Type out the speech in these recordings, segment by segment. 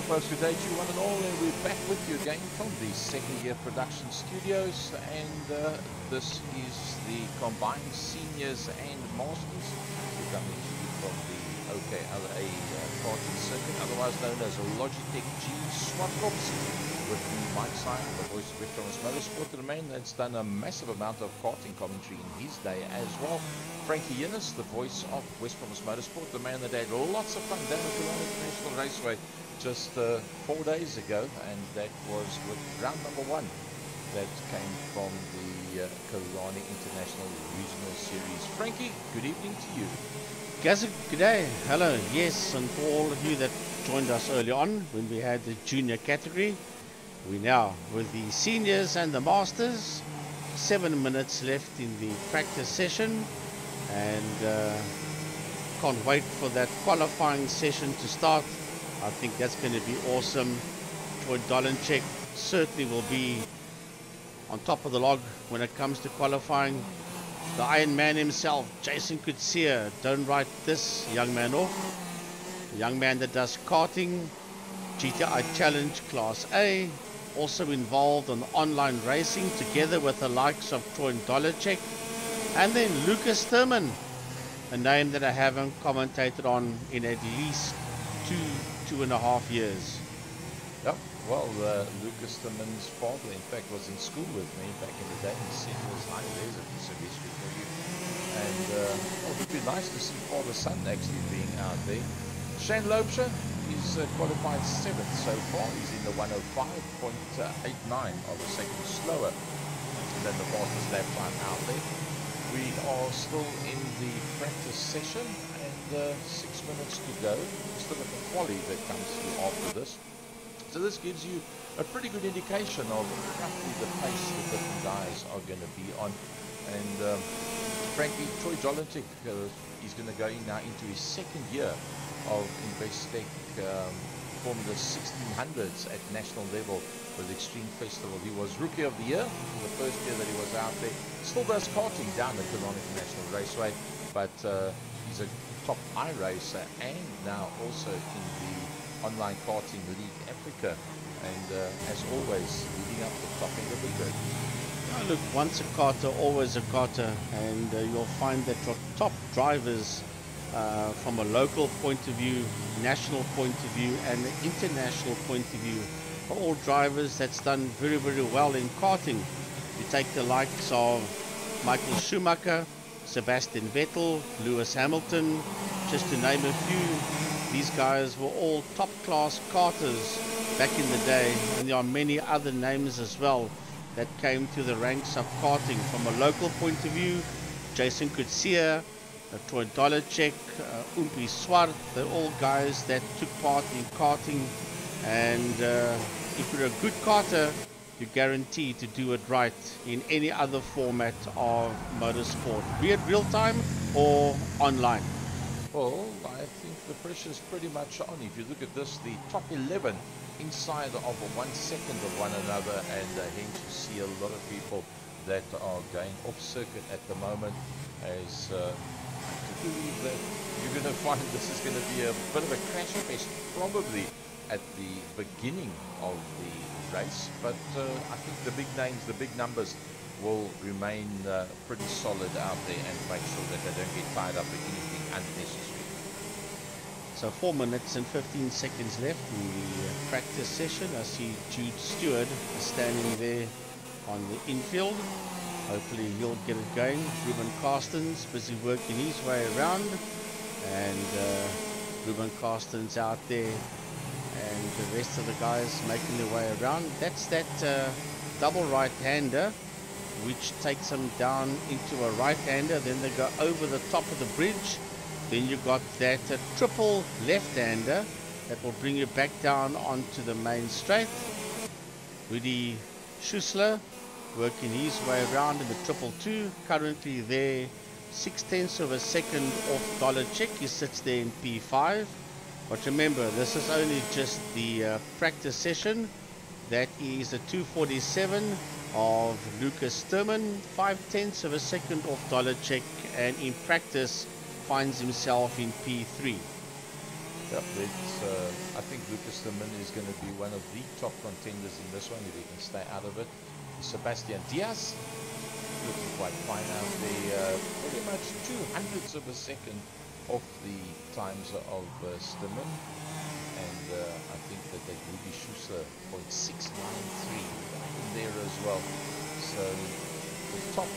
folks, good day to you one and all, and we're back with you again from the second year production studios, and this is the combined seniors and masters. We're coming to you from the OKLA karting circuit, otherwise known as Logitech G Zwartkops, with me, Mike Simon, the voice of West Motorsport, the man that's done a massive amount of karting commentary in his day as well. Frankie Innes, the voice of West Motorsport, the man that had lots of fun down at the International Raceway just 4 days ago, and that was with round number 1 that came from the Kalani International Regional Series. Frankie, good evening to you. Gazza, good day. Hello. Yes, and for all of you that joined us early on when we had the junior category, we now with the seniors and the masters. 7 minutes left in the practice session, and can't wait for that qualifying session to start. I think that's going to be awesome. Troy Dolenchek certainly will be on top of the log when it comes to qualifying. The Iron Man himself, Jason Kutsia, don't write this young man off. The young man that does karting, GTI Challenge Class A, also involved in online racing together with the likes of Troy Dolenchek, and then Lucas Thurman, a name that I haven't commentated on in at least 2.5 years. Yep, well, Lucas Thurman's father, in fact, was in school with me back in the day. He was high. There's a piece of history for you. And well, it would be nice to see father-son actually being out there. Shane Loebscher, he's qualified 7th so far. He's in the 105.89 of a second slower than the fastest lap time out there. We are still in the practice session, and 6 minutes to go. Still at the quali that comes through after this. So this gives you a pretty good indication of roughly the pace that different guys are going to be on. And frankly, Troy Dolenchek, he's going to go in now into his 2nd year of Investec Formula 1600s at national level with Extreme Festival. He was Rookie of the Year in the first year that he was out there. Still does karting down at the International Raceway, but he's a top iRacer and now also in the Online Karting League Africa, and as always leading up the top end of the grid. Look, once a karter, always a karter, and you'll find that your top drivers from a local point of view, national point of view, and an international point of view are all drivers that's done very, very well in karting. You take the likes of Michael Schumacher, Sebastian Vettel, Lewis Hamilton, just to name a few. These guys were all top class karters back in the day, and there are many other names as well that came to the ranks of karting from a local point of view. Jason Kutsia, Troy Dolenchek, Umpi Swart, they're all guys that took part in karting, and if you're a good karter, you're guaranteed to do it right in any other format of motorsport, be it real time or online. Well, I think the pressure is pretty much on. If you look at this, the top 11 inside of 1 second of one another, and hence you see a lot of people that are going off circuit at the moment. As I believe that you're going to find this is going to be a bit of a crash fest probably at the beginning of the race, but I think the big names, the big numbers will remain pretty solid out there and make sure that they don't get tied up with anything unnecessary. So 4 minutes and 15 seconds left in the practice session. I see Jude Stewart standing there on the infield. Hopefully he'll get it going. Ruben Carsten's busy working his way around, and Ruben Carsten's out there, and the rest of the guys making their way around. That's that double right-hander which takes them down into a right-hander, then they go over the top of the bridge. Then you got that triple left-hander that will bring you back down onto the main straight. Rudy Schussler working his way around in the 222, currently there 0.6 of a second off Dolenchek. He sits there in P5, but remember, this is only just the practice session. That is a 247 of Lucas Thurman, 0.5 of a second off Dolenchek, and in practice finds himself in P3. Yep, I think Lucas de Min is going to be one of the top contenders in this one if he can stay out of it. Sebastian Diaz looking quite fine out there, pretty much 200ths of a second off the times of Stimmen, and I think that Rudy Schuster 0.693 right in there as well. So the top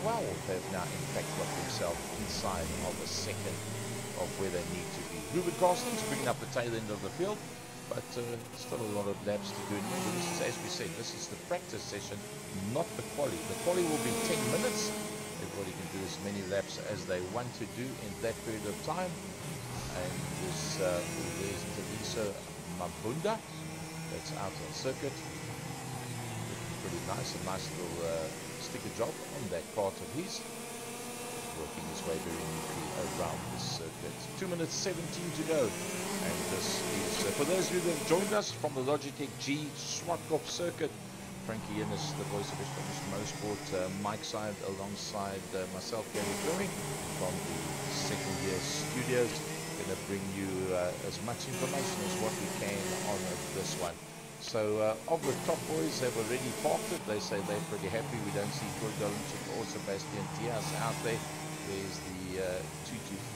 12 have now in fact got themselves inside of a second of where they need to be. Ruben Carsten's bringing up the tail end of the field, but still a lot of laps to do. Remember, this is, as we said, this is the practice session, not the quali. The quali will be 10 minutes. Everybody can do as many laps as they want to do in that period of time. And there's Talisa Mabunda that's out on circuit. Looking pretty nice, a nice little sticker job on that part of his. Working his way very neatly around the circuit. 2 minutes 17 to go, and this is for those of you that have joined us from the Logitech G Zwartkops circuit. Frankie Innes, the voice of Established Motorsport, Mike Side alongside myself, Gary Fleming, from the second year studios. Going to bring you as much information as what we can on this one. So of the top boys have already parked it. They say they're pretty happy. We don't see Troy Dolenchik or Sebastian Diaz out there. There's the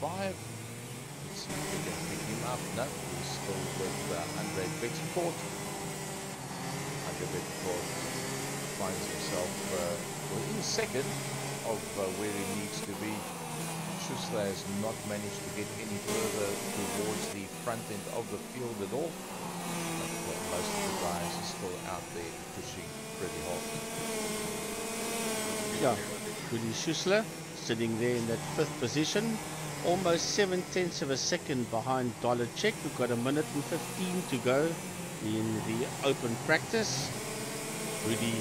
225. Let's see if we can pick him up. No, he's still with Andre Bettencourt. Andre Bettencourt finds himself within a second of where he needs to be. Schuster has not managed to get any further towards the front end of the field at all. But most of the guys are still out there pushing pretty hard. Yeah, Rudy Schuster sitting there in that 5th position, almost 7/10 of a second behind Dolenchik. We've got 1 minute and 15 to go in the open practice. Rudy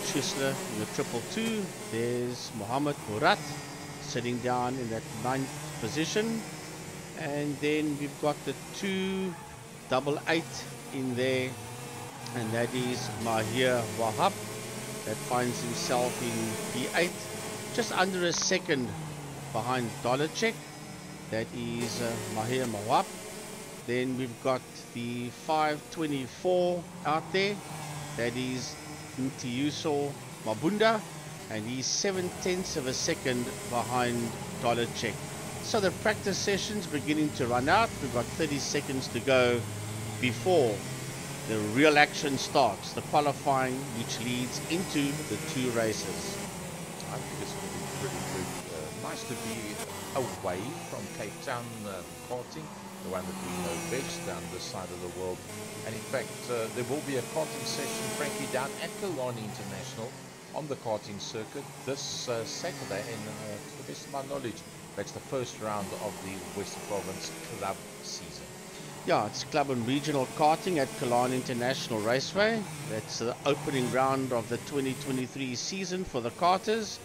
Schuster in the 222. There's Mohammed Murat sitting down in that 9th position, and then we've got the 288 in there, and that is Mahir Wahab that finds himself in P8, just under a second behind Dolenchik. That is Mahir Wahab. Then we've got the 524 out there, that is Ntiyuso Mabunda, and he's 7/10 of a second behind Dolenchik. So the practice session's beginning to run out. We've got 30 seconds to go before the real action starts, the qualifying, which leads into the 2 races. I think it's going to be pretty good. Nice to be away from Cape Town karting, the one that we know best down this side of the world. And in fact, there will be a karting session, Frankie, down at Killarney International on the karting circuit this Saturday. And to the best of my knowledge, that's the first round of the Western Province Club season. Yeah, it's club and regional karting at Killarney International Raceway. That's the opening round of the 2023 season for the karters.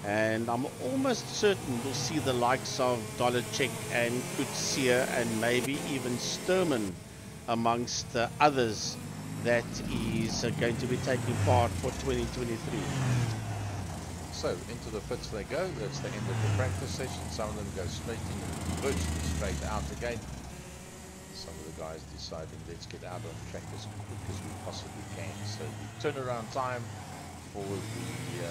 And I'm almost certain we'll see the likes of Dolenchik and Kutsia and maybe even Sturman amongst the others that is going to be taking part for 2023. So into the pits they go. That's the end of the practice session. Some of them go straight in, virtually straight out again. Some of the guys deciding let's get out on track as quick as we possibly can. So the turnaround time for the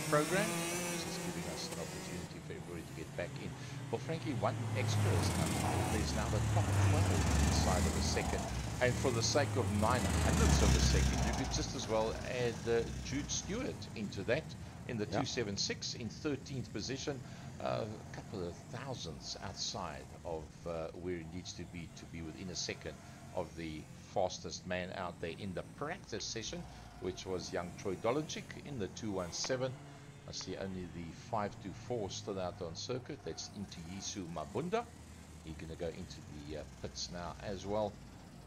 program is just giving us an opportunity for everybody to get back in. Well, Frankie, one extra is coming. There's now the top 12 inside of a second. And for the sake of 900ths of a second, you could just as well add Jude Stewart into that in the 276 in 13th position. A couple of thousandths outside of where it needs to be within a second of the fastest man out there in the practice session, which was young Troy Dolenchik in the 217. I see only the 524 still out on circuit. That's into Yisu Mabunda. He's going to go into the pits now as well.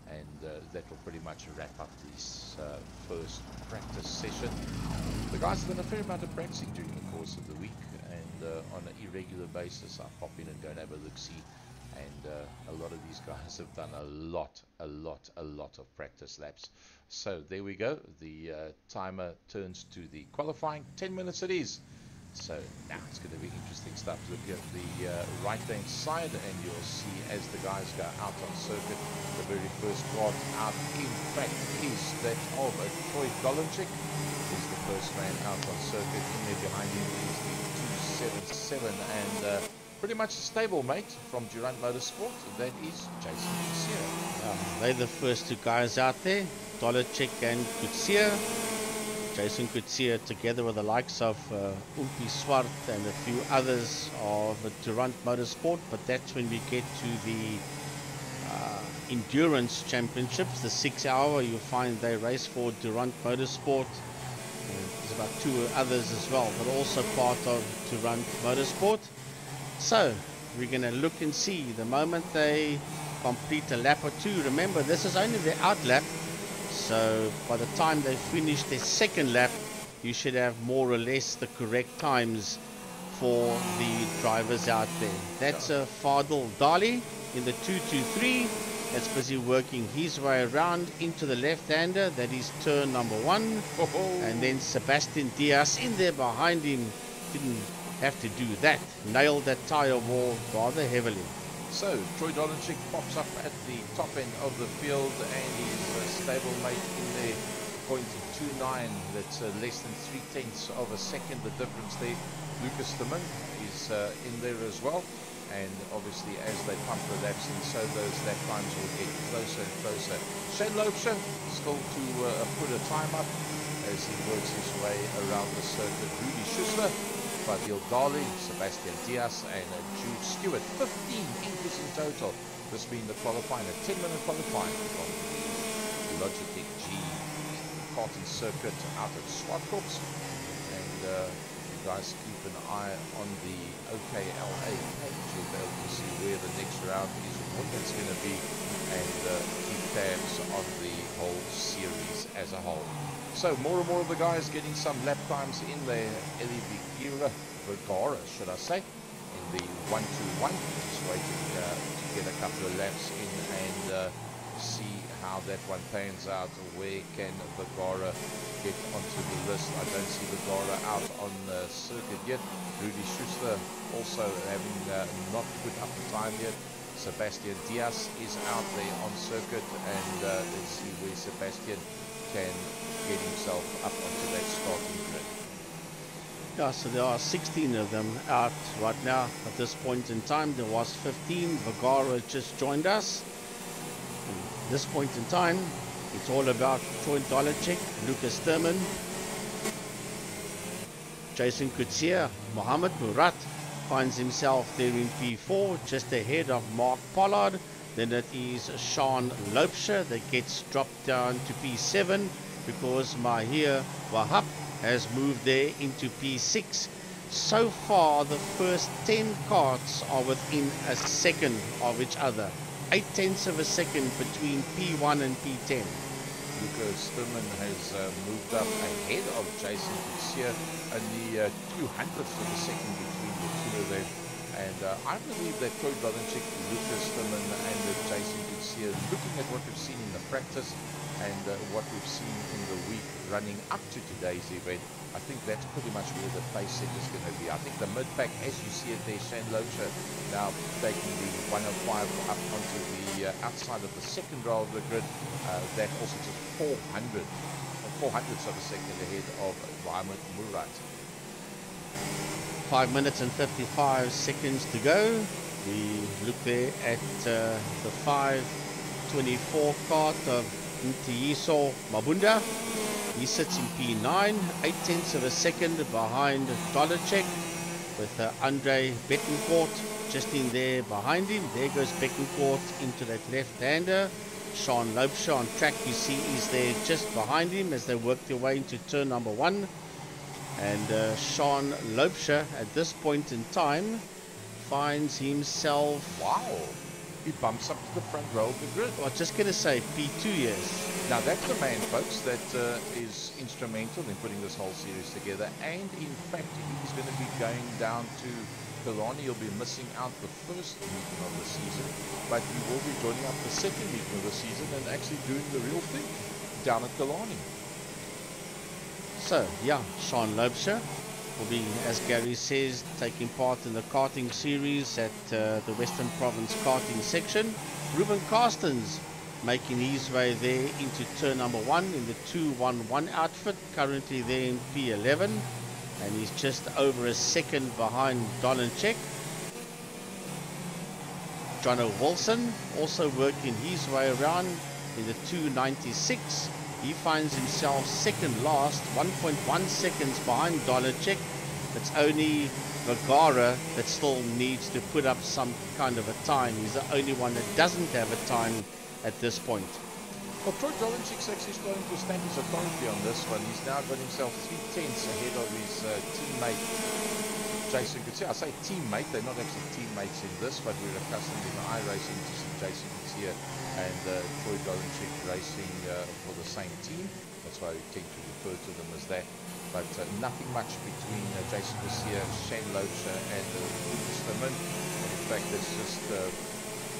And that will pretty much wrap up this first practice session. The guys have done a fair amount of practicing during the course of the week, and on an irregular basis I pop in and go and have a look-see. And a lot of these guys have done a lot of practice laps. So there we go. The timer turns to the qualifying. 10 minutes it is. So now it's going to be interesting stuff. Look at the right-hand side, and you'll see as the guys go out on circuit, the very first car out, in fact, is that of Troy Dolenchik. He's the first man out on circuit. In there behind him is the 277, and pretty much a stable mate from Durant Motorsport. That is Jason Kutsier. They're the first two guys out there, Dolenchik and Kutsier. Jason Kutsier together with the likes of Umpi Swart and a few others of Durant Motorsport, but that's when we get to the endurance championships, the 6 hour. You'll find they race for Durant Motorsport. There's about 2 others as well, but also part of Durant Motorsport. So we're going to look and see the moment they complete a lap or two. Remember, this is only the out lap. So by the time they finish their second lap, you should have more or less the correct times for the drivers out there. That's Fadil Dali in the 223. That's busy working his way around into the left-hander. That is turn number 1. And then Sebastian Diaz in there behind him. Didn't have to do that. Nailed that tire wall rather heavily. So, Troy Dolenchik pops up at the top end of the field, and he's a stable mate in there, point 2.9. That's less than 0.3 of a second, the difference there. Lucas Demin is in there as well, and obviously as they pump the laps in, so those lap times will get closer and closer. Shane Loebscher still to put a time up as he works his way around the circuit. Rudy Schussler, Fadil Dali, Sebastian Diaz, and Jude Stewart. 15 entries in total. This being the qualifying, a 10-minute qualifying from the Logitech G karting circuit out at Zwartkops. And you guys keep an eye on the OKLA page. You'll be able to see where the next round is, what it's going to be, and keep tabs on the whole series as a whole. So more and more of the guys getting some lap times in there. Eli Vergara, should I say, in the 121. Just waiting to get a couple of laps in and see how that one pans out. Where can Vergara get onto the list? I don't see Vergara out on the circuit yet. Rudy Schuster also having not put up the time yet. Sebastian Diaz is out there on circuit, and let's see where Sebastian can get himself up onto that starting grid. Yeah, so there are 16 of them out right now at this point in time. There was 15. Vergara just joined us. At this point in time, it's all about Troy Dolenchik, Lucas Thurman, Jason Kutsier. Mohammed Murat finds himself there in P4, just ahead of Mark Pollard. Then it is Sean Loebscher that gets dropped down to P7 because Mahir Wahab has moved there into P6. So far, the first 10 karts are within a second of each other. 0.8 of a second between P1 and P10. Lucas Thurman has moved up ahead of Jason Kutsier, only 200ths of a second between the two of them. And I believe that Troy Dolenchik, Lucas Thurman, and Jason Kutsier, looking at what we've seen in the practice and what we've seen in the week running up to today's event, I think that's pretty much where the pace set is going to be. I think the mid-pack, as you see it there, Shane Loebscher now taking the 105 up onto the outside of the second row of the grid. That also just 400ths of a second ahead of Mohammed Murat. 5 minutes and 55 seconds to go. We look there at the 524 kart of Ntiyiso Mabunda. He sits in P9, 0.8 of a second behind Dolenchik, with Andre Betancourt just in there behind him. There goes Betancourt into that left-hander. Sean Loebscher on track, you see, is there just behind him as they work their way into turn number 1. And Sean Loebscher at this point in time finds himself... Wow! He bumps up to the front row of the grid. I was just going to say P2, yes. Now that's the man, folks, that is instrumental in putting this whole series together. And in fact, he's going to be going down to Killarney. He'll be missing out the first meeting of the season, but he will be joining up the second meeting of the season and actually doing the real thing down at Killarney. So, yeah, Sean Loebscher will be, as Gary says, taking part in the karting series at the Western Province karting section. Ruben Carstens making his way there into turn number 1 in the 211 outfit, currently there in P11, and he's just over a second behind Dolanchek. Jono Wilson also working his way around in the 296. He finds himself second last, 1.1 seconds behind Dolanchek. It's only Vergara that still needs to put up some kind of a time. He's the only one that doesn't have a time at this point. Well, Troy Dolanchik's actually starting to stamp his authority on this one. He's now got himself 3 tenths ahead of his teammate Jason Gutierrez. I say teammate, they're not actually teammates in this, but we're accustomed in iRacing to see Jason Gutierrez and Troy Dolanchik racing for the same team. That's why we tend to refer to them as that. But nothing much between Jason Gutierrez, Shane Loacher and Lucas Lemon. In fact, there's just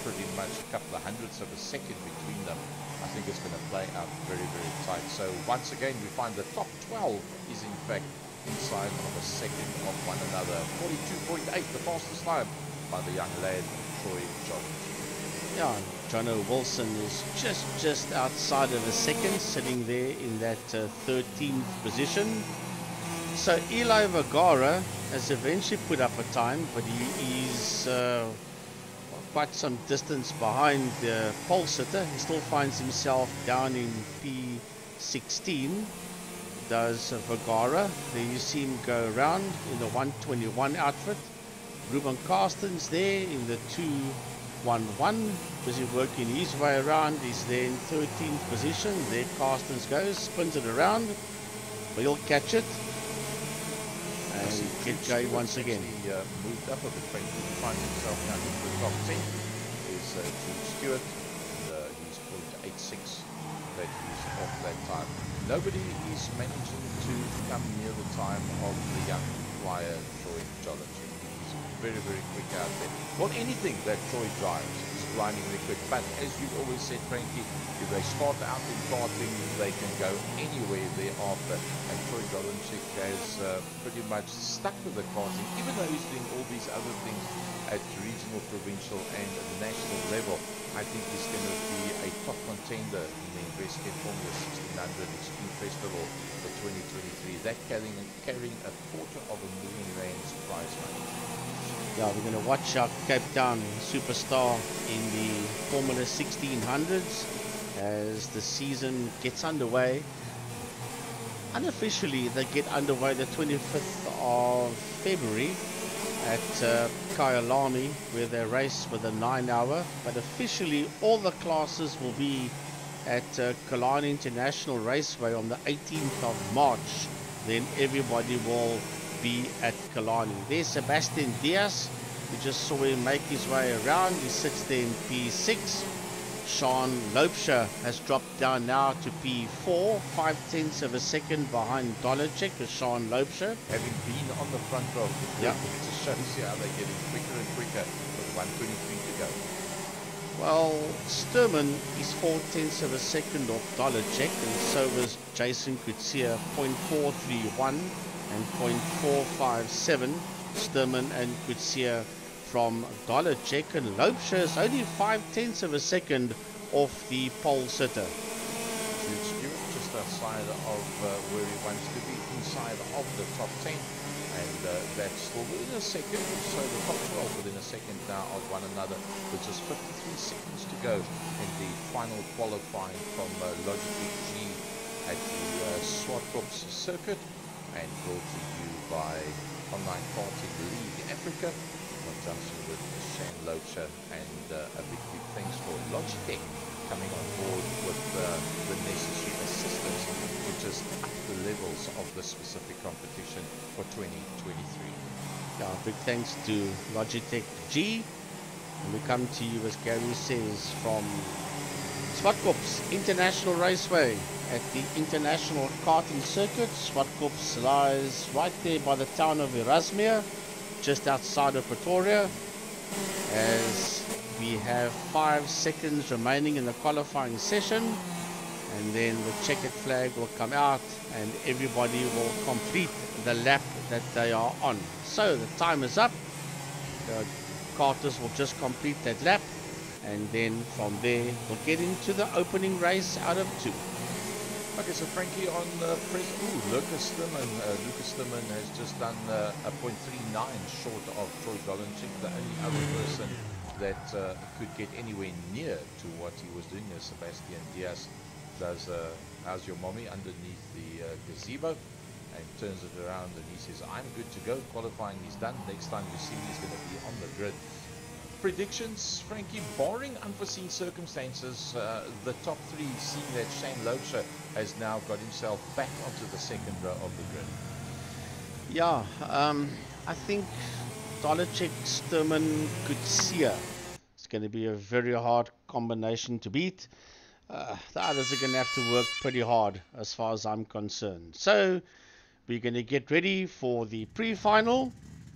pretty much a couple of hundredths of a second between them. I think it's going to play out very, very tight. So once again, we find the top 12 is in fact inside of a second of one another. 42.8, the fastest time by the young lad, Troy Dolanchik. Yeah, Jono Wilson is just outside of a second, sitting there in that 13th position. So Eli Vergara has eventually put up a time, but he is quite some distance behind the pole sitter. He still finds himself down in P16. Does Vergara. There you see him go around in the 121 outfit. Ruben Carstens there in the 211, busy working his way around. He's there in 13th position. There Carstens goes, spins it around, but he'll catch it and get going once again. He moved up a bit, but he finds himself down in the top 10. Is Jude Stewart, and he's 0.86 that he's off that time. Nobody is managing to come near the time of the young flyer Troy Dolanchik. He's very, very quick out there. Well, anything that Troy drives is blindingly quick. But as you've always said, Frankie, if they start out in karting, they can go anywhere thereafter. And Troy Dolanchik has pretty much stuck with the karting, even though he's doing all these other things at regional, provincial, and national level. I think he's going to be a top contender in the Investec Formula 1600 Extreme Festival for 2023. That carrying R250,000 prize money. Yeah, we're going to watch our Cape Town superstar in the Formula 1600s as the season gets underway. Unofficially, they get underway the 25th of February at Kyalami, where they race with a 9-hour, but officially all the classes will be at Kalani International Raceway on the 18th of March. Then everybody will be at Kalani. There's Sebastian Diaz. We just saw him make his way around. He sits there in P6. Sean Loacher has dropped down now to P4, 5/10 of a second behind Dolanchik with Sean Loacher. Having been on the front row, yeah, it just shows you how they're getting quicker and quicker with 123 to go. Well, Sturman is 4/10 of a second off Dolanchik, and so was Jason Kutsia, 0.431 and 0.457. Sturman and Kutsia from Dolanchik, and Loacher is only 5/10 of a second off the pole sitter. Jude Stewart just outside of where he wants to be, inside of the top 10, and that's still within a second. So the top 12 within a second now of one another, with just 53 seconds to go in the final qualifying from Logitech G at the Zwartkops circuit, and brought to you by Online Karting League Africa. Conjunction with Shane Loacher, and a big thanks for Logitech coming on board with the necessary assistance to just up the levels of the specific competition for 2023. Yeah, big thanks to Logitech G. And we come to you, as Gary says, from Zwartkops International Raceway at the International Karting Circuit. Zwartkops lies right there by the town of Erasmia, just outside of Pretoria, as we have 5 seconds remaining in the qualifying session, and then the checkered flag will come out and everybody will complete the lap that they are on. So the time is up. The carters will just complete that lap, and then from there we'll get into the opening race out of 2. Okay, so Frankie on Lucas Stimman has just done a .39 short of Troy Dolenchik. The only other person that could get anywhere near to what he was doing is Sebastian Diaz. Does how's your mommy underneath the gazebo, and turns it around, and he says, I'm good to go. Qualifying is done. Next time you see me, he's going to be on the grid. Predictions, Frankie, barring unforeseen circumstances, the top 3, seeing that Shane Loadsher has now got himself back onto the second row of the grid. Yeah, I think Dolenchik, Sturman, Kutsia. It's going to be a very hard combination to beat. The others are going to have to work pretty hard as far as I'm concerned. So we're going to get ready for the pre-final,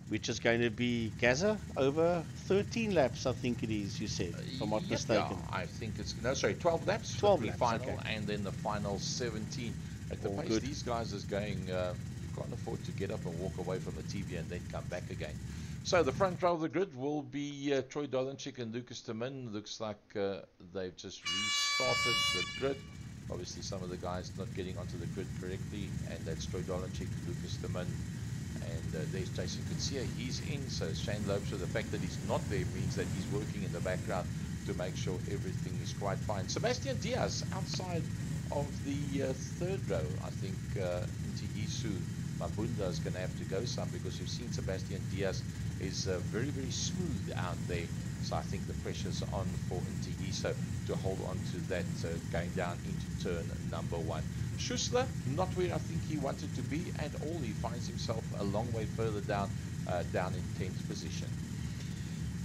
which is going to be Gaza over 13 laps, I think it is, you said, if I'm not mistaken. Yeah, I think it's, 12 laps, 12 the laps, pre-final, okay. And then the final 17. At the pace these guys is going, you can't afford to get up and walk away from the TV and then come back again. So the front row of the grid will be Troy Dolenchik and Lucas Tamin. Looks like they've just restarted the grid. Obviously some of the guys not getting onto the grid correctly, and that's Troy Dolenchik, Lucas Tamin, and there's Jason Kutsia. He's in. So Shane Loadsher, the fact that he's not there means that he's working in the background to make sure everything is quite fine. Sebastian Diaz outside of the third row. I think Ntiyisu Mabunda is going to have to go some, because you've seen Sebastian Diaz is very, very smooth out there. So I think the pressure's on for Ntiyisu to hold on to that going down into turn number 1. Schussler, not where I think he wanted to be at all. He finds himself a long way further down, down in 10th position.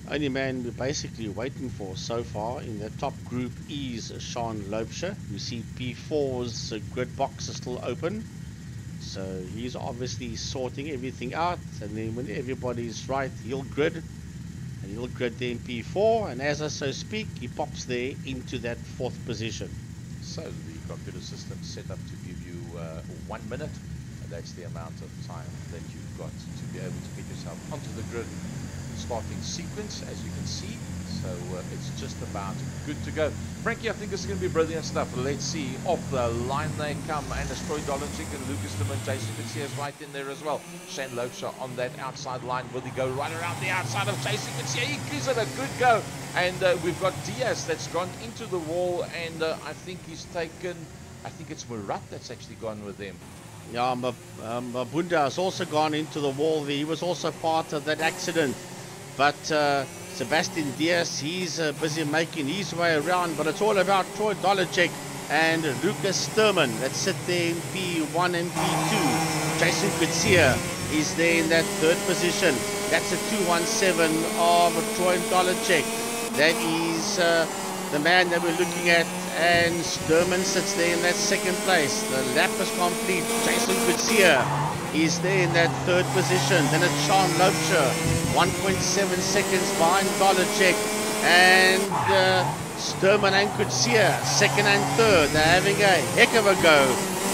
Only man we're basically waiting for so far in the top group is Sean Loadsher. You see P4's grid box is still open. So he's obviously sorting everything out, and then when everybody's right, he'll grid, and he'll grid there in P4, and as I so speak, he pops there into that 4th position. So the computer system set up to give you 1 minute, and that's the amount of time that you've got to be able to get yourself onto the grid. Starting sequence, as you can see, so it's just about good to go. Frankie, I think this is going to be brilliant stuff. Let's see, off the line they come, and it's Troy Dolenchik and Lucas Tamin. Jason Kutsia is right in there as well. Shane Loadsher on that outside line. Will he go right around the outside of Jason Kutsia? He gives it a good go, and we've got Diaz that's gone into the wall, and I think he's taken, I think it's Murat that's actually gone with him. Yeah, Mabunda has also gone into the wall there. He was also part of that accident. But Sebastian Diaz, he's busy making his way around, but it's all about Troy Dolenchik and Lucas Sturman that sit there in P1 and P2. Jason Kutsia is there in that 3rd position. That's a 217 of Troy Dolenchik. That is the man that we're looking at, and Sturman sits there in that 2nd place. The lap is complete. Jason Kutsia is there in that 3rd position. Then it's Sean Loadsher, 1.7 seconds behind Dolenchik, and Sturman and Kutsia 2nd and 3rd. They're having a heck of a go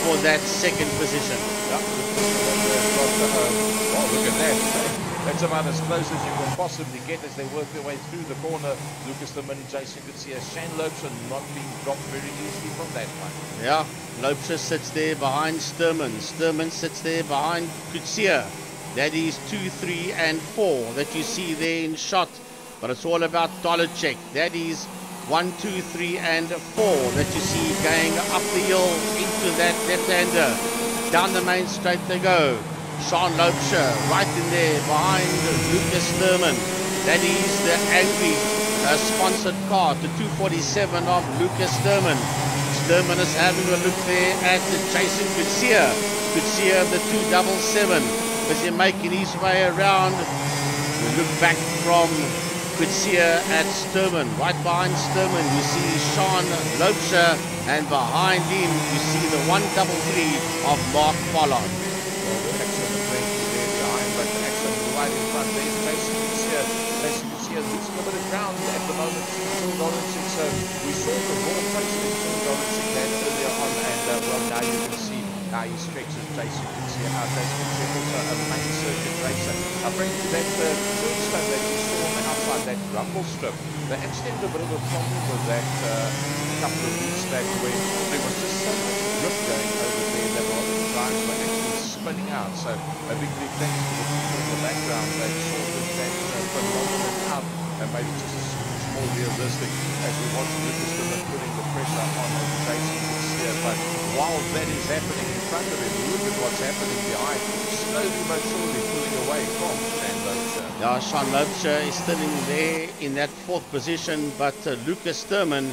for that 2nd position. Yep. Oh, look at that. That's about as close as you can possibly get as they work their way through the corner. Lucas Tamin, Jason Kutsia, Shane Loadsher not being dropped very easily from that one. Yeah, Loadsher sits there behind Sturman. Sturman sits there behind Kutsia. That is 2, 3, and 4 that you see there in shot. But it's all about Dolenchik. That is 1, 2, 3, and 4 that you see going up the hill into that left-hander. Down the main straight they go. Sean Loadsher right in there behind Lucas Sturman. That is the angry sponsored car, the 247 of Lucas Sturman. Sturman is having a look there at the Jason Kutsia. Kutsia, the 277, busy making his way around. We look back from Kutsia at Sturman. Right behind Sturman you see Sean Loadsher, and behind him you see the 133 of Mark Pollard. Right in front. There's Jason Kutsia Garcia losing a bit of ground at the moment to Troy Dolanchik. So we saw the raw placement in Troy Dolanchik that earlier on, and well, now you can see how he stretches Jason Garcia out. Jason Garcia also a main circuit racer. I bring to that curbstone that you saw on the outside, that rumble strip. They actually had a bit of a problem with that a couple of weeks back, where there was just so much grip going over there that a lot of the drivers were actually spinning out. So a big thanks to the people in the background that sorted that phenomenon out and made it just a small more realistic as we watch Lucas Dillon putting the pressure on Jason Garcia. But while that is happening in front of him, look at what's happening behind, slowly but surely pulling away from Sean Loebscher. Yeah, Sean Loebscher is still in there in that fourth position, but Lucas Sturman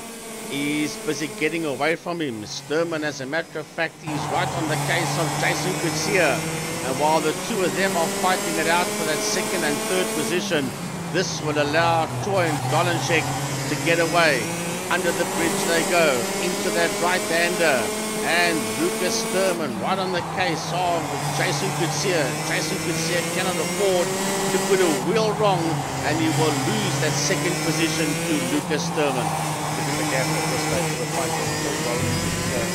is busy getting away from him. Sturman, as a matter of fact, is right on the case of Jason Garcia. And while the two of them are fighting it out for that second and third position, this will allow Troy and Dolanchik to get away. Under the bridge they go, into that right-hander. And Lucas Sturman right on the case of Jason Garcia. Jason Garcia cannot afford to put a wheel wrong, and he will lose that second position to Lucas Sturman. Look at the gap at this stage of the fight.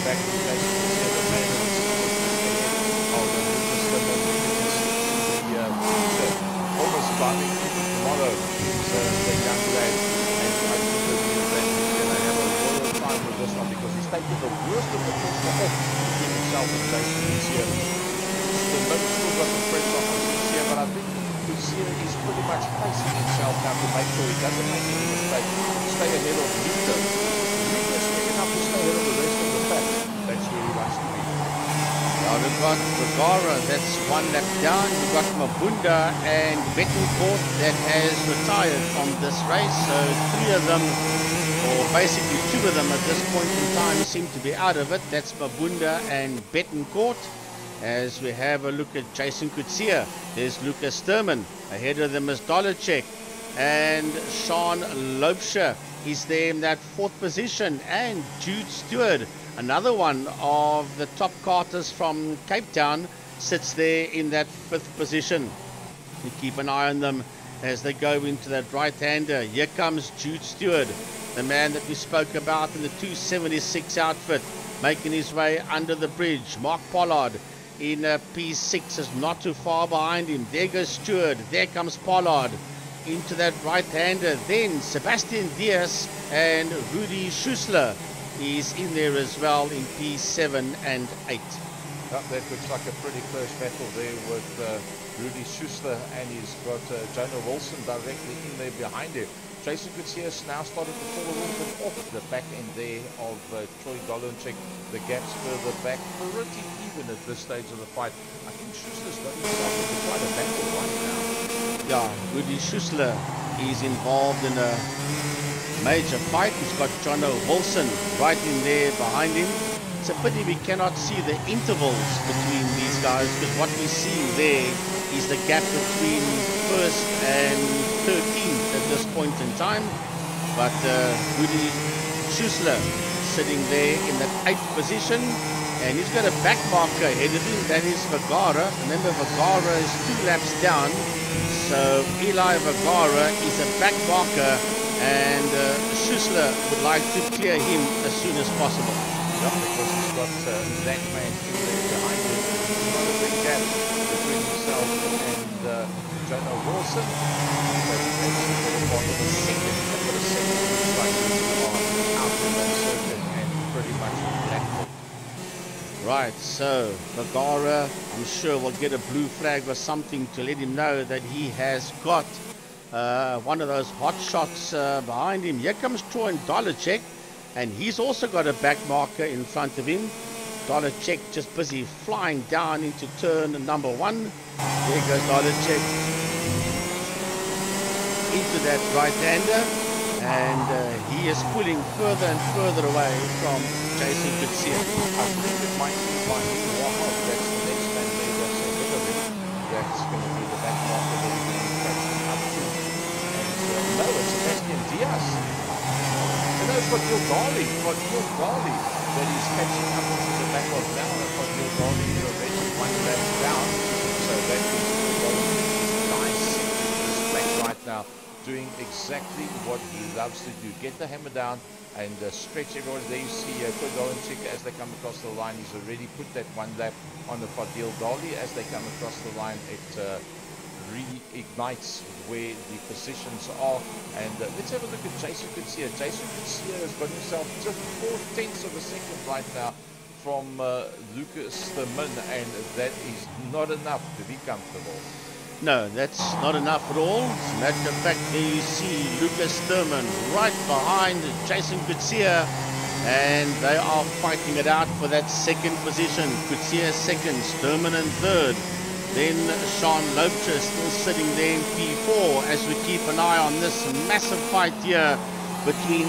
Back to Jason Garcia, the man of the Lucas Sturman. You can see the almost driving into tomorrow is the young lad, and I think that he's going to have a royal time with this one, because he's taken the worst of the pressure off between himself and Jason Garcia. Sturman still got the pressure on Garcia, but I think Garcia is pretty much placing himself now to make sure he doesn't make any mistakes, stay ahead of Luca. Luca's quick enough to stay ahead of the rest of the pack. That's where he wants to be. Now we've got Vergara, that's one lap down. We've got Mabunda and Bettencourt that has retired from this race. So three of them, or basically two of them at this point in time, seem to be out of it. That's Mabunda and Bettencourt. As we have a look at Jason Garcia, there's Lucas Sturman. Ahead of them is Dolanchik, and Sean Loebscher is there in that fourth position, and Jude Stewart, another one of the top karters from Cape Town, sits there in that fifth position. You keep an eye on them as they go into that right-hander. Here comes Jude Stewart, the man that we spoke about in the 276 outfit, making his way under the bridge. Mark Pollard in P6 is not too far behind him. There goes Stewart. There comes Pollard into that right-hander. Then Sebastian Diaz and Rudy Schussler is in there as well in P7 and 8. That looks like a pretty close battle there with Rudy Schussler, and he's got Jonah Wilson directly in there behind him. Jason Garcia now started to fall a little bit off the back end there of Troy Dolanchik. The gaps further back, pretty even at this stage of the fight. I think Schussler's got himself into quite a battle right now. Yeah, Rudy Schussler is involved in a major fight. He's got Jonah Wilson right in there behind him. It's a pity we cannot see the intervals between these guys, because what we see there is the gap between first and 13th at this point in time. But Rudy Schussler sitting there in that 8th position, and he's got a back marker ahead of him. That is Vergara. Remember, Vergara is 2 laps down, so Eli Vergara is a back marker, and Schussler would like to clear him as soon as possible. Yeah, because he's got that man in there behind him. He's got a big gap between himself and Jonah Wilson. But that's the bottom of the second. They've got a second strike out in that circuit and pretty much black. Right, so Vergara, I'm sure, will get a blue flag or something to let him know that he has got one of those hot shots behind him. Here comes Troy Dolanchik, and he's also got a back marker in front of him. Dolanchik just busy flying down into turn number 1. There goes Dolanchik into that right-hander, and he is pulling further and further away from Jason Garcia. I think it might be by Wahab. That's the next man there that's ahead of him. That's going to be the back marker that he's going to be catching up to. And no, it's Sebastian Diaz. No, it's got Gilgali that he's catching up to the back of now. It's got Gilgali already 1 lap down. So that is Gilgali nice in this track right now. doing exactly what he loves to do. Get the hammer down and stretch everyone. There you see Kodolinchik as they come across the line. He's already put that one lap on the Fadil Dali. As they come across the line, it reignites where the positions are. And let's have a look at Jason Kutsia. Jason Kutsia has got himself just 4/10 of a second right now from Lucas de Min, and that is not enough to be comfortable. No, that's not enough at all. As a matter of fact, there you see Lucas Sturman right behind Jason Kutsia, and they are fighting it out for that second position. Kutsia second, Sturman in third. Then Sean Loubser still sitting there in P4 as we keep an eye on this massive fight here between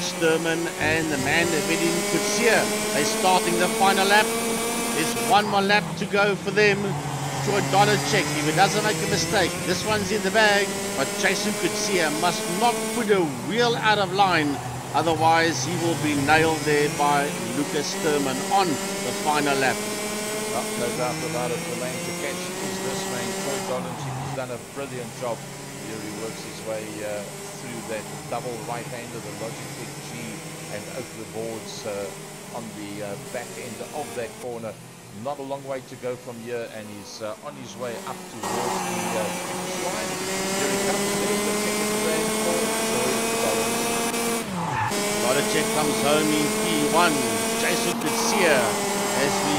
Sturman and the man Vedin Kutsia. They're starting the final lap. There's one more lap to go for them. Troy Dollarcheck, if he doesn't make a mistake, this one's in the bag, but Jason Kutsia must not put a wheel out of line, otherwise he will be nailed there by Lucas Sturman on the final lap. No doubt about it. The man to catch is this man, Troy Dollarcheck. He's done a brilliant job. Here he works his way through that double right-hander, the Logitech G, and over the boards on the back end of that corner. Not a long way to go from here, and he's on his way up towards the finish line. Here he comes. There's the second grand for Troy Dollarcheck. Dollarcheck comes home in P1. Jason Kutsia as we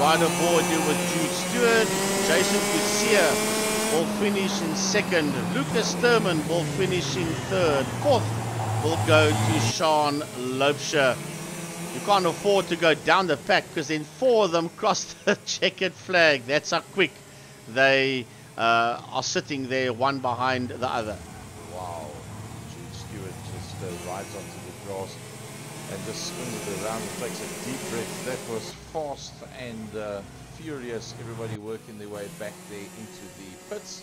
ride aboard here with Jude Stewart. Jason Kutsia will finish in second. Lucas Sturman will finish in third. Fourth will go to Sean Loubser. You can't afford to go down the pack because then four of them cross the checkered flag. That's how quick they are sitting there, one behind the other. Wow. Jude Stewart just rides onto the grass and just spins it around and takes a deep breath. That was fast and furious. Everybody working their way back there into the pits.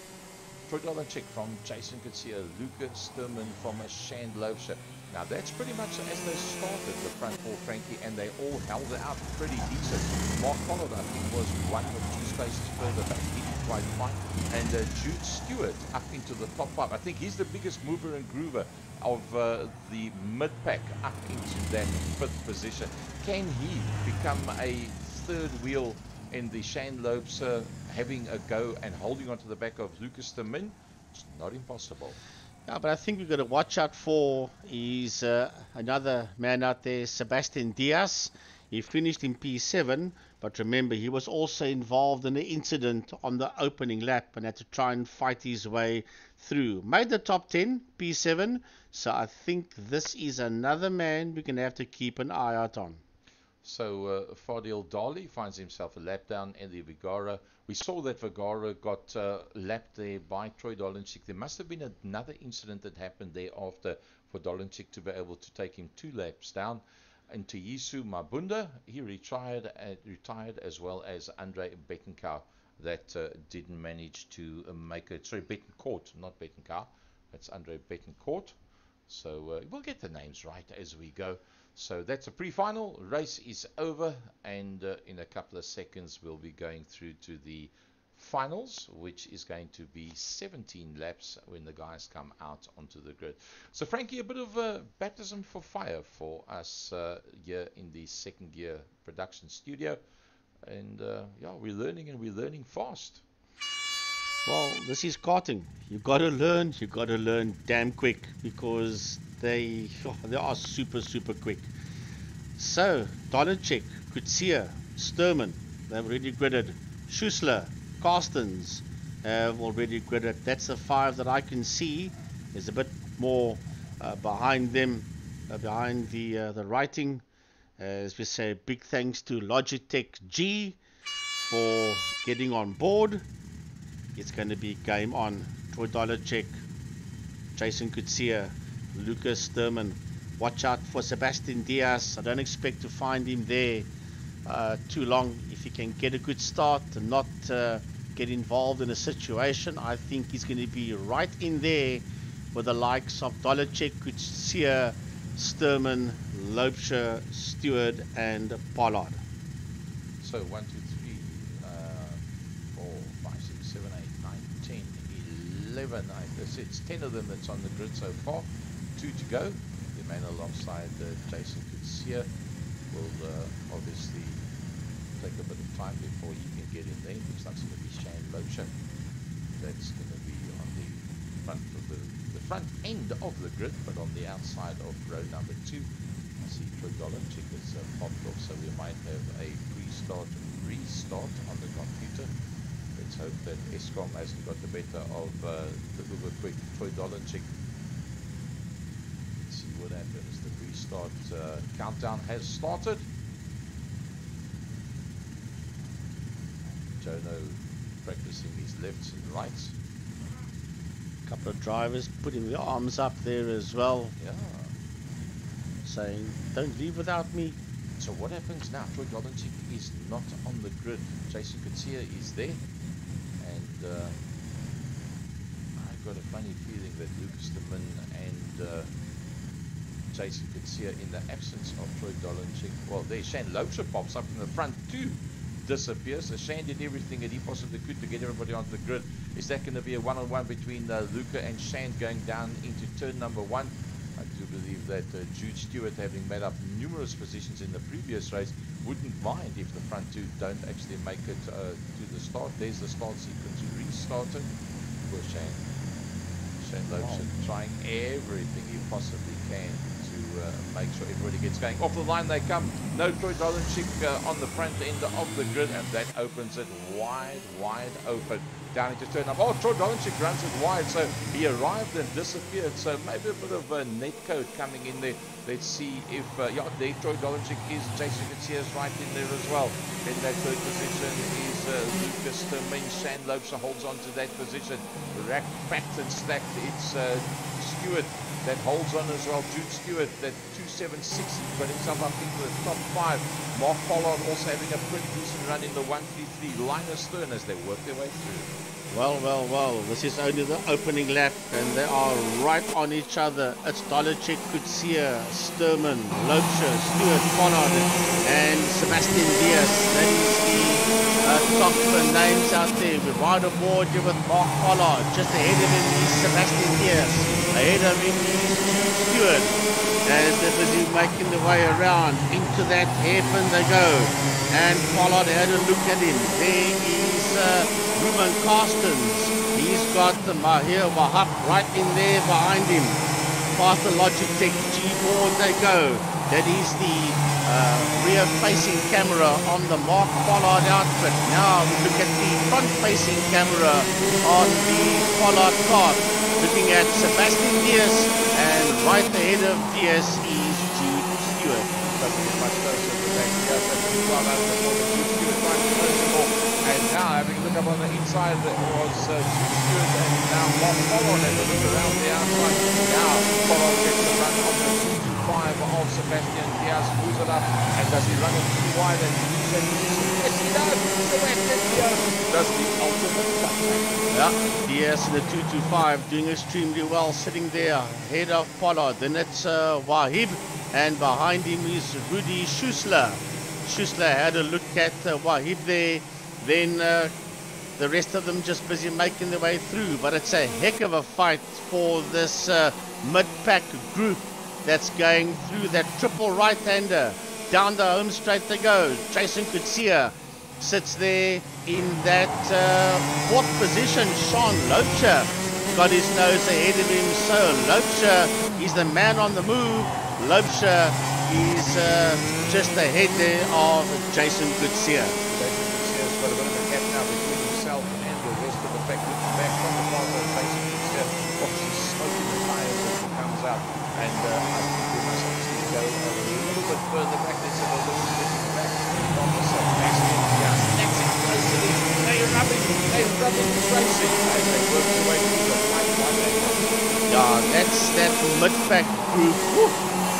Troy Dollarcheck from Jason Kutsia, Lucas Sturman from Sean Loubser. Now that's pretty much as they started the front four, Frankie, and they all held it out pretty decent. Mark Pollard, I think, was 1 or 2 spaces further back. He did quite fine. And Jude Stewart up into the top 5. I think he's the biggest mover and groover of the mid-pack up into that 5th position. Can he become a third wheel in the Sean Loubser having a go and holding onto the back of Lucas de Min? It's not impossible. Yeah, but I think we've got to watch out for another man out there, Sebastian Diaz. He finished in P7, but remember, he was also involved in the incident on the opening lap and had to try and fight his way through. Made the top 10, P7, so I think this is another man we're going to have to keep an eye out on. So Fadil Dali finds himself a lap down in the Vigara. We saw that Vigara got lapped there by Troy Dollarcheck. There must have been another incident that happened thereafter for Dollarcheck to be able to take him 2 laps down. And to Yisu Mabunda, he retired as well as Andre Bettencourt that didn't manage to make it. Sorry, Bettencourt, not Bettencourt. That's Andre Bettencourt. So we'll get the names right as we go. So that's a pre-final. Race is over, and in a couple of seconds we'll be going through to the finals, which is going to be 17 laps when the guys come out onto the grid. So Frankie, a bit of a baptism for fire for us here in the second year production studio, and yeah, we're learning, and we're learning fast. Well, this is karting. You got to learn damn quick, because they are super quick. So Dollarcheck, Kutsia, Sturman, they've already gridded. Schussler, Carstens have already gridded. That's the 5 that I can see. There's a bit more behind them, behind the writing. As we say, big thanks to Logitech G for getting on board. It's going to be game on. Troy Dollarcheck, Jason Kutsia, Lucas Sturman. Watch out for Sebastian Diaz. I don't expect to find him there too long. If he can get a good start and not get involved in a situation, I think he's going to be right in there with the likes of Dollarcheck, Kutsia, Sturman, Loubser, Stewart, and Pollard. So 1, 2, 3, 4, 5, 6, 7, 8, 9, 10, 11 11, 9. It's 10 of them that's on the grid so far. 2 to go. The man alongside Jason Kutsia will obviously take a bit of time before he can get in there. Looks like it's going to be Shane Loacher. That's going to be on the front of the front end of the grid, but on the outside of row number 2. I see Troy Dolanchik has popped off, so we might have a restart on the computer. Let's hope that Eskom hasn't got the better of the uber quick Troy Dolanchik. Let's see what happens. The restart countdown has started. Jono practicing his lefts and rights. A couple of drivers putting their arms up there as well. Yeah. Saying, don't leave without me. So what happens now? Troy Dolanchik is not on the grid. Jason Kutsia is there. And I've got a funny feeling that Lucas de Min and Jason Kutsia, in the absence of Troy Dolanchik, well, there Shane Loacher pops up in the front too. Disappears. So Shane did everything that he possibly could to get everybody onto the grid. Is that going to be a one-on-one between Luca and Shane going down into turn number 1? I do believe that Jude Stewart, having made up numerous positions in the previous race, wouldn't mind if the front 2 don't actually make it to the start. There's the start sequence restarted. Poor Shane. Shane Loacher trying everything he possibly can to make sure everybody gets going. Off the line they come. No Troy Dolanchik on the front end of the grid, and that opens it wide open. Down into turn up. Oh, Troy Dolanchik runs it wide, so he arrived and disappeared. So maybe a bit of a net code coming in there. Let's see if, yeah, there Troy Dolanchik is. Jason Kutsia is right in there as well. In that third position is Lucas de Min. Shane Loacher holds on to that position. Packed and stacked. It's Stewart that holds on as well. Jude Stewart, that 276, he's got himself up into the top 5. Mark Pollard also having a pretty decent run in the 133. Linus Stern as they work their way through. Well, this is only the opening lap, and they are right on each other. It's Dolanchik, Kutsia, Sturman, Loacher, Stewart, Pollard, and Sebastian Diaz. That is the top names out there. We ride aboard here with Mark Pollard. Just ahead of him is Sebastian Diaz. Ahead of him is Stewart. As they're busy making their way around into that hairpin they go. And Pollard had a look at him. There is Ruben Carstens. He's got the Mahir Wahab right in there behind him. Past the Logitech G-board they go. That is the rear-facing camera on the Mark Pollard outfit. Now we look at the front-facing camera on the Pollard car. Looking at Sebastian Diaz, and right ahead of Diaz is Jude Stewart. Doesn't get much closer to that. Diaz has been well out before the Jude Stewart right close to all. And now having a look up on the inside, it was Jude Stewart, and now Mark Pollard has a look around the outside. Now Pollard gets the run on the 225 of Sebastian Diaz, moves it up, and does he run it too wide and lose position? Yes, he does. Sebastian Diaz does the ultimate cutback. Yeah, Diaz in the 225 doing extremely well, sitting there ahead of Pollard. Then it's Wahib, and behind him is Rudy Schussler. Schussler had a look at Wahib there. Then the rest of them just busy making their way through. But it's a heck of a fight for this mid-pack group that's going through that triple right-hander. Down the home straight they go. Jason Kutsia sits there in that 4th position. Sean Loacher got his nose ahead of him. So Loacher is the man on the move. Loacher is just ahead there of Jason Kutsia. Got a bit of a gap now between himself and the rest of the pack. Looking back from the car, Jason Kutsia obviously smoking the tires as he comes out. And I think we must actually go a little bit further back. There's a little bit back from the Sebastian Diaz. That's it, close to this. They're rubbing racing as they work their way through the fight. Yeah, that's that mid-pack group. Woo.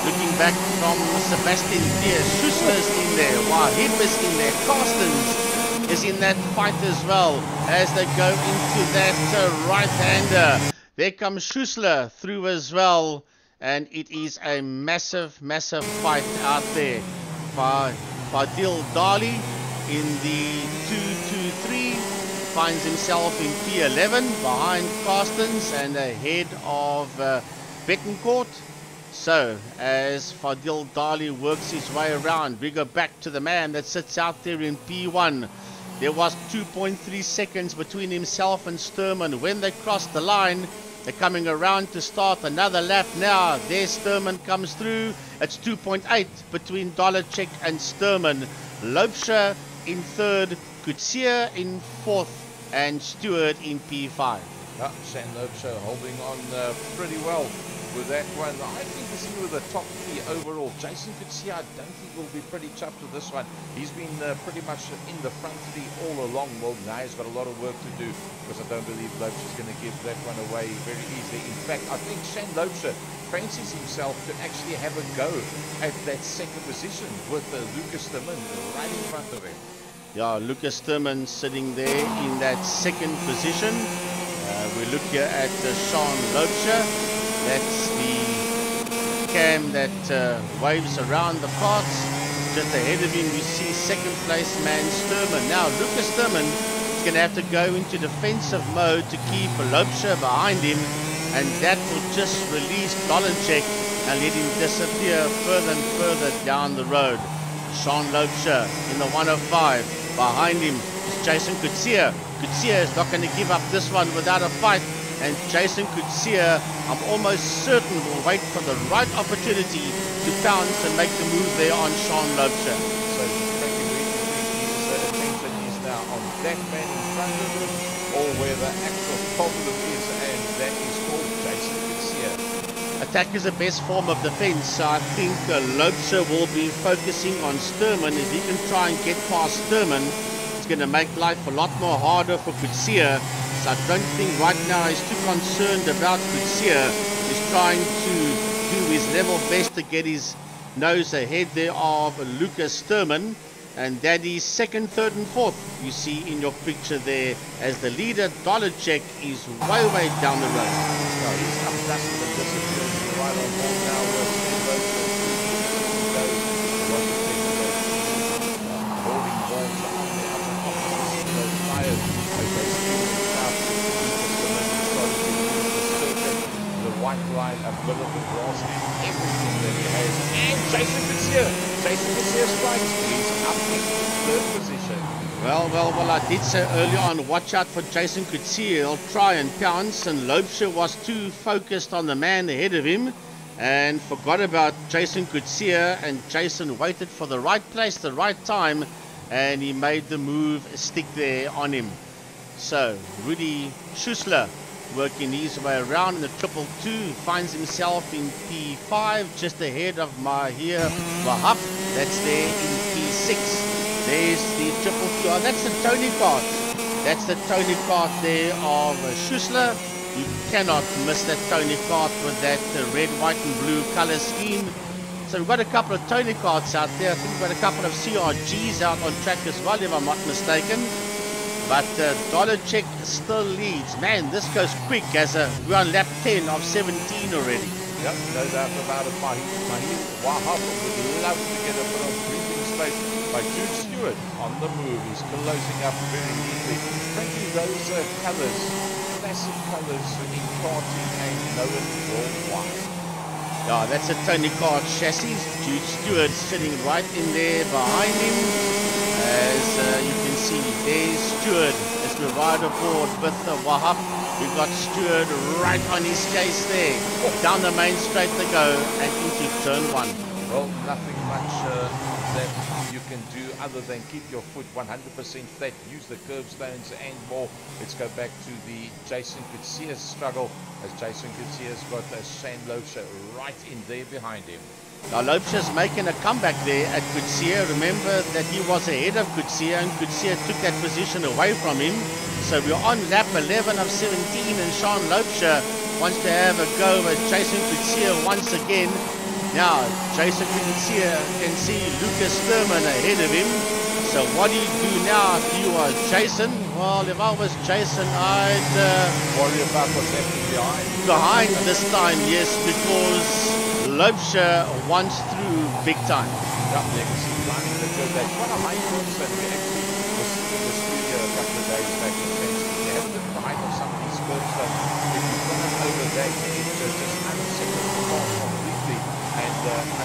Looking back from Sebastian Diaz. Schussler's in there. Wahib is in there. Carstens is in that fight as well as they go into that right-hander. There comes Schussler through as well, and it is a massive fight out there. Fadil Dali in the 223 finds himself in P11 behind Carstens and ahead of Betancourt. So, as Fadil Dali works his way around, we go back to the man that sits out there in P1. There was 2.3 seconds between himself and Sturman when they crossed the line. They're coming around to start another lap now. There Sturman comes through. It's 2.8 between Dolacek and Sturman. Loubser in third, Coetzee in fourth, and Stewart in P5. Yeah, Shane Loubser holding on pretty well with that one. I think this is with the top three overall. Jason Coetzee, I don't think will be pretty chuffed with this one. He's been pretty much in the front three all along. Well, now he's got a lot of work to do because I don't believe Loubser's going to give that one away very easily. In fact, I think Shane Loubser fancies himself to actually have a go at that second position with Lucas Sturman right in front of him. Yeah, Lucas Sturman sitting there in that second position. We look here at Sean Loubser. That's the cam that waves around the parts. Just ahead of him, you see second place man Sturman. Now, Lucas Sturman is going to have to go into defensive mode to keep Loubser behind him, and that will just release Dolacek and let him disappear further and further down the road. Sean Loubser in the 105. Behind him is Jason Coetzee. Coetzee is not going to give up this one without a fight. And Jason Coetzee, I'm almost certain, will wait for the right opportunity to pounce and make the move there on Sean Loubser. So, his attention is now on that man in front of him, or where the actual problem is, and that is called Jason Coetzee. Attack is the best form of defense, so I think Loubser will be focusing on Sturman. If he can try and get past Sturman, it's going to make life a lot more harder for Coetzee. So I don't think right now he's too concerned about Coetzee. He's trying to do his level best to get his nose ahead there of Lucas Sturman. And that is second, third and fourth, you see in your picture there, as the leader Dolacek is way down the road. No, he's up just the disappearance right on board now with holding balls on the upper opposite of those tires as they speed out. The white line, a bit of the grass, everything that he has. And Jason Coetzee strikes. He's up in third position. Well, I did say earlier on, watch out for Jason Coetzee. He'll try and pounce, and Loubser was too focused on the man ahead of him and forgot about Jason Coetzee, and Jason waited for the right place, the right time, and he made the move stick there on him. So, Rudy Schussler working his way around in the 222, finds himself in P5, just ahead of Mahir Wahab. That's there in P6. There's the 222. Oh, that's the Tony card. That's the Tony card there of Schussler. You cannot miss that Tony card with that red, white and blue color scheme. So we've got a couple of Tony cards out there. I think we've got a couple of CRGs out on track as well, if I'm not mistaken. But Dolacek still leads. Man, this goes quick as we're on lap 10 of 17 already. Yep, no doubt about it. Mahir Wahab would love to get a bit of breathing space by Jude Stewart on the move. He's closing up very neatly. Frankly, those colours, classic colours in karting and known worldwide. Yeah, that's a Tony Kart chassis. Jude Stewart sitting right in there behind him. As you can see, there's Stewart as we ride aboard with the Wahab. We've got Stewart right on his case there. Down the main straight to go and into turn one. Well, nothing much that you can do other than keep your foot 100% flat, use the curbstones and more. Let's go back to the Jason Coetzee struggle, as Jason Coetzee's got Shane Loubser right in there behind him. Now Loubser's making a comeback there at Coetzee. Remember that he was ahead of Coetzee, and Coetzee took that position away from him. So we're on lap 11 of 17, and Sean Loubser wants to have a go at Jason Coetzee once again. Now Jason Coetzee can see Lucas Sturman ahead of him. So what do you do now if you are Jason? Well, if I was Jason, I'd worry about what's happening behind this time, yes, because Loubser wants through big time. Yeah, legacy climbing the good. That's one of my thoughts that we actually was in the studio a couple of days back in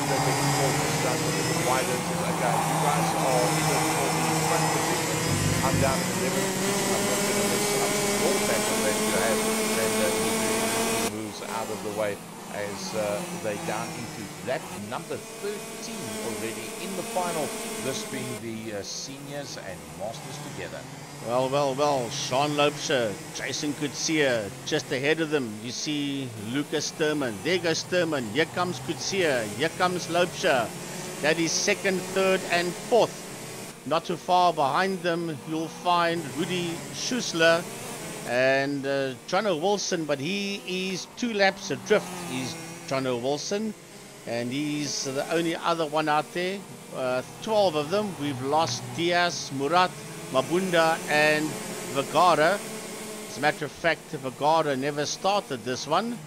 that the import is done a little wider. Says, okay, you guys are either for the front position. I'm down in 11th position. I'm not going to mess up your pattern that you have. And he moves out of the way as they down into lap number 13 already in the final. This being the seniors and masters together. Well, Sean Loubser, Jason Coetzee, just ahead of them. You see Lucas Sturman. There goes Sturman. Here comes Coetzee. Here comes Loubser. That is second, third, and fourth. Not too far behind them, you'll find Rudy Schussler and Jono Wilson, but he is 2 laps adrift. He's Jono Wilson, and he's the only other one out there. 12 of them. We've lost Diaz, Murat, Mabunda and Vergara. As a matter of fact, Vergara never started this one.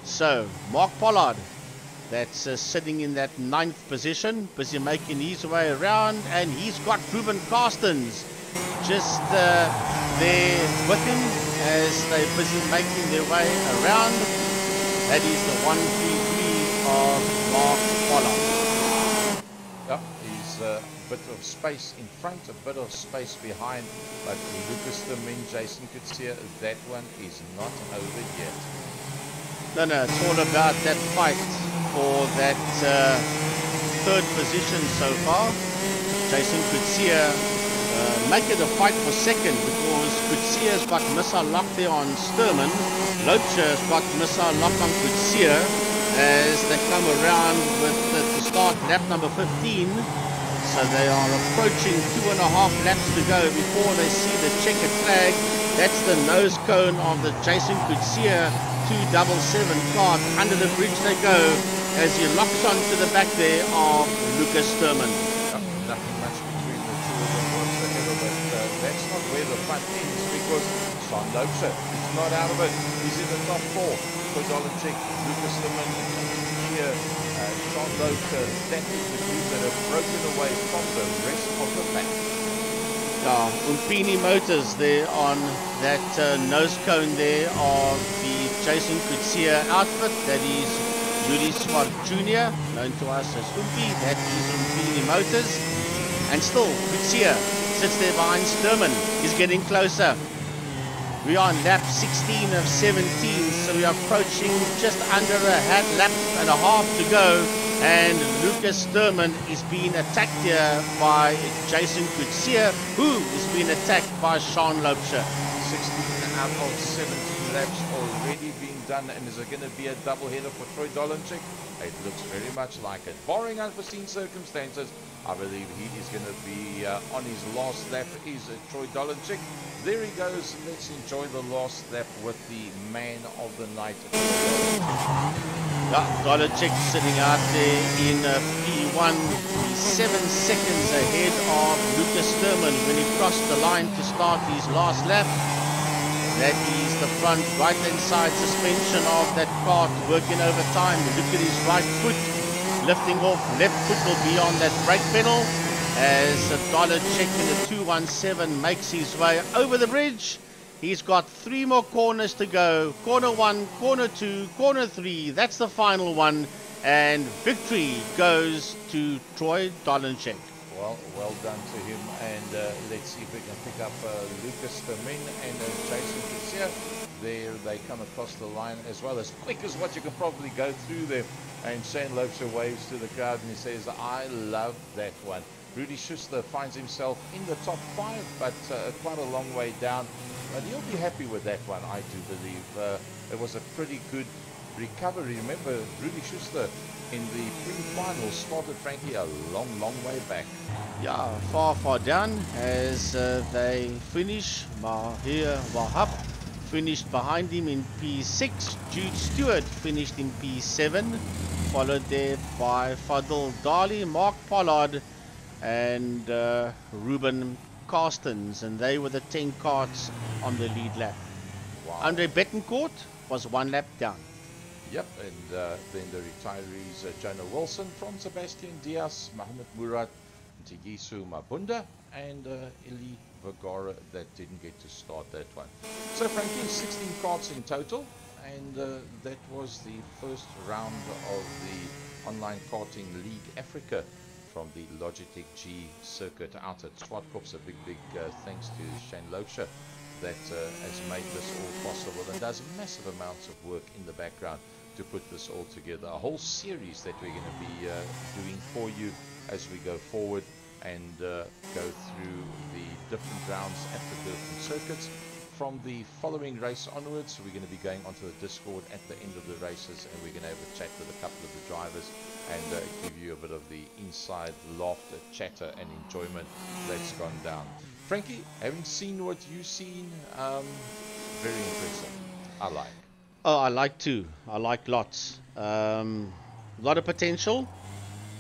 So Mark Pollard, that's sitting in that 9th position, busy making his way around, and he's got Ruben Carstens just there with him as they're busy making their way around. That is the 133 of Mark Pollard. Yeah, he's a bit of space in front, a bit of space behind, but Lucas Sturman, Jason Coetzee, that one is not over yet. No, it's all about that fight for that 3rd position so far. Jason Coetzee make it a fight for 2nd, because Coetzee's got missile lock there on Sturman. Loubser's got missile lock on Coetzee as they come around with to start lap number 15. So they are approaching 2.5 laps to go before they see the checkered flag. That's the nose cone of the Jason Coetzee 277 car. Under the bridge they go as he locks onto the back there of Lucas Sturman. Nothing much between the two of them whatsoever, but that's not where the fun ends, because Sean Loubser is not out of it. He's in the top 4. Kodalicek, Lucas Sturman, here, Sean Loubser. That is the group that have broken away from the rest of the pack. Umpini Motors there on that nose cone there of the Jason Coetzee outfit. That is Yuri Swart Jr., known to us as Umpi. That is Umpini Motors. And still, Coetzee sits there behind Sturman. He's getting closer. We are on lap 16 of 17, so we are approaching just under a lap and a half to go. And Lucas Sturman is being attacked here by Jason Coetzee, who is being attacked by Sean Loubser. 16 out of 17 laps already being done, and is it going to be a double header for Troy Dolenchik? It looks very much like it. Barring unforeseen circumstances, I believe he is going to be on his last lap. Is Troy Dolenchik. There he goes. Let's enjoy the last lap with the man of the night. Dolenchik sitting out there in P1. He's 7 seconds ahead of Lucas Sturman when he crossed the line to start his last lap. That is the front right-hand side suspension of that kart working overtime. Look at his right foot lifting off. Left foot will be on that brake pedal as Dolenchik in the 217 makes his way over the bridge. He's got 3 more corners to go. Corner 1, corner 2, corner 3. That's the final one. And victory goes to Troy Dolenchik. Well done to him, and let's see if we can pick up Lucas Sturman and Jason Coetzee. There they come across the line as well, as quick as what you can probably go through them. And Shane Loubser waves to the crowd and he says, I love that one. Rudy Schuster finds himself in the top 5, but quite a long way down. But he'll be happy with that one, I do believe. It was a pretty good recovery. Remember, Rudy Schuster in the pre-final started, frankly, a long way back. Yeah, far down as they finish. Mahir Wahab finished behind him in P6. Jude Stewart finished in P7, followed there by Fadil Dali, Mark Pollard, and Ruben Carstens, and they were the 10 karts on the lead lap. Wow. Andre Betancourt was 1 lap down. Yep, and then the retirees, Jonah Wilson from Sebastian Diaz, Mohamed Murat, Tigisu Mabunda, and Eli Vergara that didn't get to start that one. So frankly, 16 karts in total, and that was the first round of the Online Karting League Africa from the Logitech G circuit out at Zwartkops. A big thanks to Shane Loksha that has made this all possible and does massive amounts of work in the background to put this all together. A whole series that we're going to be doing for you as we go forward and go through the different rounds at the different circuits. From the following race onwards, we're going to be going onto the Discord at the end of the races, and we're going to have a chat with a couple of the drivers and give you a bit of the inside laughter, chatter, and enjoyment that's gone down. Frankie, having seen what you've seen, very impressive. I like. Oh, I like too. I like lots. A lot of potential.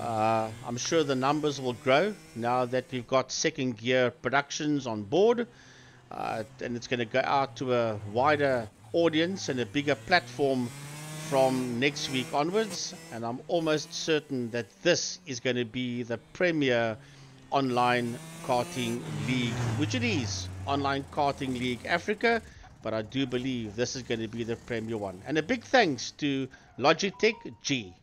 I'm sure the numbers will grow now that we've got second gear productions on board. And it's going to go out to a wider audience and a bigger platform from next week onwards. And I'm almost certain that this is going to be the premier online karting league, which it is, Online Karting League Africa. But I do believe this is going to be the premier one. And a big thanks to Logitech G.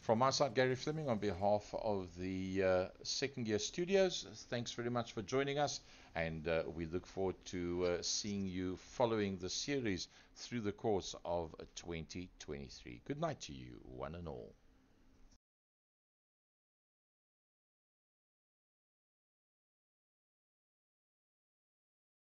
From my side, Gary Fleming, on behalf of the Second Year Studios, thanks very much for joining us, and we look forward to seeing you following the series through the course of 2023. Good night to you, one and all.